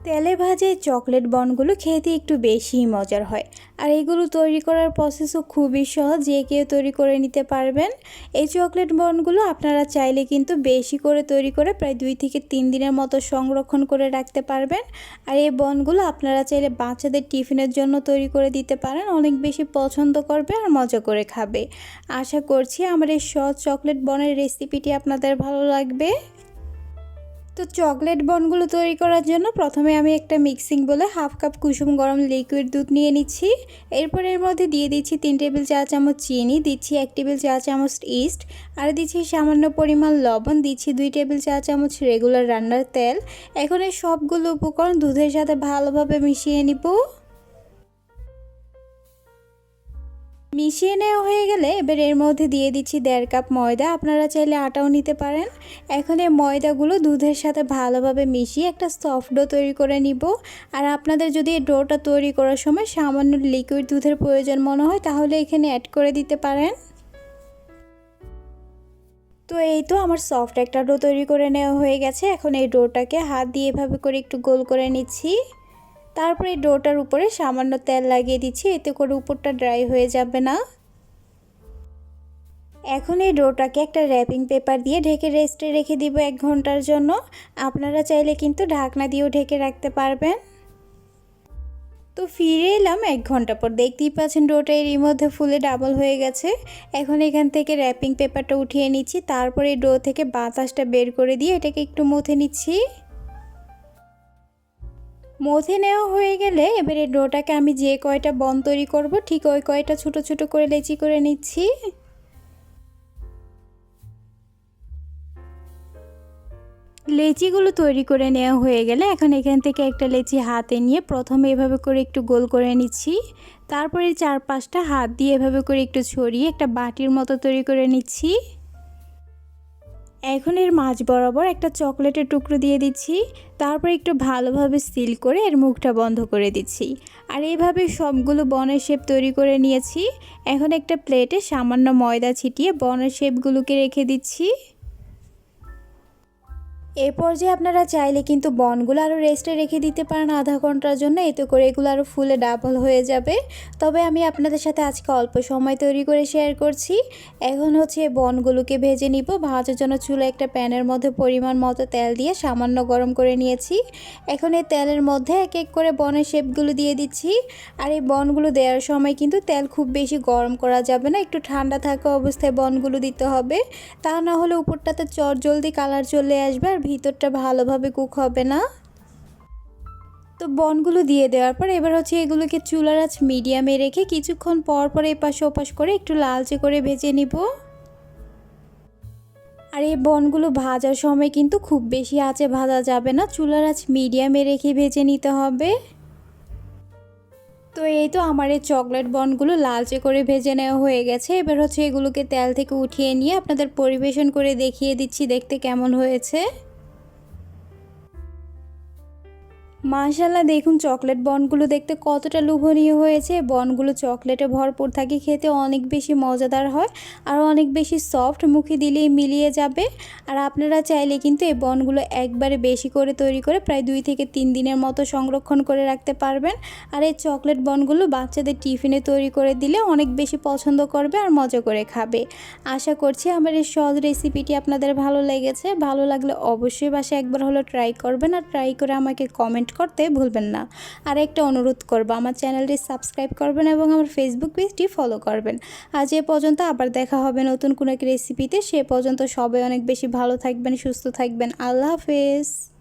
তেলে ভাজা এই চকলেট বনগুলো খেতে একটু বেশিই মজার হয়। আর এগুলো তৈরি করার প্রসেসও খুবই সহজ, যে কেউ তৈরি করে নিতে পারবেন। এই চকলেট বনগুলো আপনারা চাইলে কিন্তু বেশি করে তৈরি করে প্রায় 2 থেকে 3 দিনের মতো সংরক্ষণ করে রাখতে পারবেন। আর এই বনগুলো আপনারা চাইলে বাচ্চাদের টিফিনের জন্য তৈরি করে দিতে পারেন, অনেক বেশি পছন্দ করবে আর মজা করে খাবে। আশা করছি আমার এই সহজ চকলেট বনের রেসিপিটি আপনাদের ভালো লাগবে। তো চকলেট বনগুলো তৈরি করার জন্য প্রথমে আমি একটা মিক্সিং বলে 1/2 কাপ কুসুম গরম লিকুইড দুধ নিয়ে নিচ্ছি। এরপর এর মধ্যে দিয়ে দিচ্ছি 3 টেবিল চা চামচ চিনি, দিচ্ছি 1 টেবিল চা চামচ ইস্ট, আর দিচ্ছি সামান্য পরিমাণ লবণ, দিচ্ছি 2 টেবিল চা চামচ রেগুলার রান্নার তেল। এখন এই সবগুলো উপকরণ দুধের সাথে ভালোভাবে মিশিয়ে নিব। মিশিয়ে নেওয়া হয়ে গেলে এবার এর মধ্যে দিয়ে দিচ্ছি 1.5 কাপ ময়দা, আপনারা চাইলে আটাও নিতে পারেন। এখন এই ময়দাগুলো দুধের সাথে ভালোভাবে মিশিয়ে একটা সফট ডো তৈরি করে নিব। আর আপনাদের যদি এই ডোটা তৈরি করার সময় সামান্য লিকুইড দুধের প্রয়োজন মনে হয় তাহলে এখানে অ্যাড করে দিতে পারেন। তো এই তো আমার সফট একটা ডো তৈরি করে নেওয়া হয়ে গেছে। এখন এই ডোটাকে হাত দিয়ে এভাবে করে একটু গোল করে নিচ্ছি। তারপরে এই ডোটার উপরে সামান্য তেল লাগিয়ে দিচ্ছি, এতে করে উপরটা ড্রাই হয়ে যাবে না। এখন এই ডোটাকে একটা র্যাপিং পেপার দিয়ে ঢেকে রেস্টে রেখে দিব 1 ঘন্টার জন্য। আপনারা চাইলে কিন্তু ঢাকনা দিয়েও ঢেকে রাখতে পারবেন। তো ফিরে এলাম 1 ঘন্টা পর, দেখতেই পাচ্ছেন ডোটা এর মধ্যে ফুলে ডাবল হয়ে গেছে। এখন এখান থেকে র্যাপিং পেপারটা উঠিয়ে নিচ্ছি, তারপরে ডো থেকে বাতাসটা বের করে দিয়ে এটাকে একটু মুথে নিচ্ছি। মথে নেওয়া হয়ে গেলে এবারে ডোটাকে আমি যে কয়টা বন তৈরি করব ঠিক ওই কয়টা ছোট ছোট করে লেচি করে নিচ্ছি। লেচিগুলো তৈরি করে নেওয়া হয়ে গেলে এখন এখান থেকে একটা লেচি হাতে নিয়ে প্রথমে এভাবে করে একটু গোল করে নিচ্ছি। তারপরে 4-5টা হাত দিয়ে এভাবে করে একটু ছড়িয়ে একটা বাটির মতো তৈরি করে নিচ্ছি। এখন এর মাঝ বরাবর একটা চকলেটের টুকরো দিয়ে দিচ্ছি। তারপর একটু ভালোভাবে সিল করে এর মুখটা বন্ধ করে দিচ্ছি। আর এইভাবে সবগুলো বনের শেপ তৈরি করে নিয়েছি। এখন একটা প্লেটে সামান্য ময়দা ছিটিয়ে বনের শেপগুলোকে রেখে দিচ্ছি। এই পর্যায়ে আপনারা চাইলে কিন্তু বনগুলো আরও রেস্টে রেখে দিতে পারেন আধা ঘন্টার জন্য, এতে করে এগুলো আরও ফুলে ডাবল হয়ে যাবে। তবে আমি আপনাদের সাথে আজকে অল্প সময় তৈরি করে শেয়ার করছি। এখন হচ্ছে বনগুলোকে ভেজে নিব। ভাজার জন্য চুলা একটা প্যানের মধ্যে পরিমাণ মতো তেল দিয়ে সামান্য গরম করে নিয়েছি। এখন এই তেলের মধ্যে এক এক করে বনের শেপগুলো দিয়ে দিচ্ছি। আর এই বনগুলো দেওয়ার সময় কিন্তু তেল খুব বেশি গরম করা যাবে না, একটু ঠান্ডা থাকা অবস্থায় বনগুলো দিতে হবে। তা না হলে উপরটাতে জলদি কালার চলে আসবে আর ভিতরটা ভালোভাবে কুক হবে না। তো বনগুলো দিয়ে দেওয়ার পর এবার হচ্ছে এগুলোকে চুলার আঁচ মিডিয়ামে রেখে কিছুক্ষণ পর পর এপাশ ওপাশ করে একটু লালচে করে ভেজে নিব। আর এই বনগুলো ভাজার সময় কিন্তু খুব বেশি আঁচে ভাজা যাবে না, চুলার আঁচ মিডিয়ামে রেখে ভেজে নিতে হবে। তো এই তো আমার এই চকলেট বনগুলো লালচে করে ভেজে নেওয়া হয়ে গেছে। এবার হচ্ছে এগুলোকে তেল থেকে উঠিয়ে নিয়ে আপনাদের পরিবেশন করে দেখিয়ে দিচ্ছি দেখতে কেমন হয়েছে। মাশাআল্লাহ, দেখুন চকলেট বনগুলো দেখতে কতটা লোভনীয় হয়েছে। বনগুলো চকলেটে ভরপুর থাকে, খেতে অনেক বেশি মজাদার হয় আর অনেক বেশি সফট, মুখে দিলেই মিলিয়ে যাবে। আর আপনারা চাইলে কিন্তু এই বনগুলো একবারে বেশি করে তৈরি করে প্রায় 2 থেকে 3 দিনের মতো সংরক্ষণ করে রাখতে পারবেন। আর এই চকলেট বনগুলো বাচ্চাদের টিফিনে তৈরি করে দিলে অনেক বেশি পছন্দ করবে আর মজা করে খাবে। আশা করছি আমার এই সহজ রেসিপিটি আপনাদের ভালো লেগেছে। ভালো লাগলে অবশ্যই বাসায় একবার হলো ট্রাই করবেন আর ট্রাই করে আমাকে কমেন্ট করতে ভুলবেন না। আর একটা অনুরোধ করব, আমার চ্যানেলটি সাবস্ক্রাইব করবেন এবং আমার ফেসবুক পেজটি ফলো করবেন। আজ এ পর্যন্ত, আবার দেখা হবে নতুন কোনো এক রেসিপিতে। সে পর্যন্ত সবাই অনেক বেশি ভালো থাকবেন, সুস্থ থাকবেন। আল্লাহ হাফেজ।